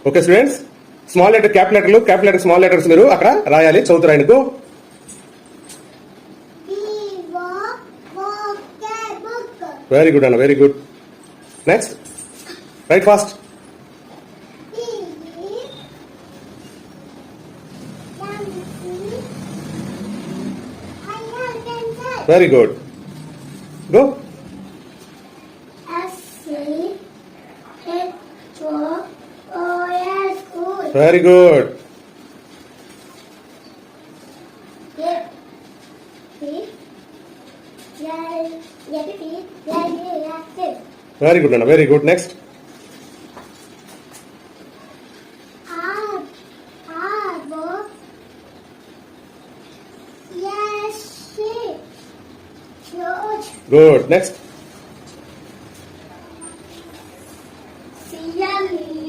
Okay students, small letter cap letter small letters మీరు అక్కడ రాయాలి. చదువుతారు ఆయనకు. వెరీ గుడ్ అన్న, very good. Next right fast. Very good. Go. Very good. Very good అన్న, very good. Next good. Next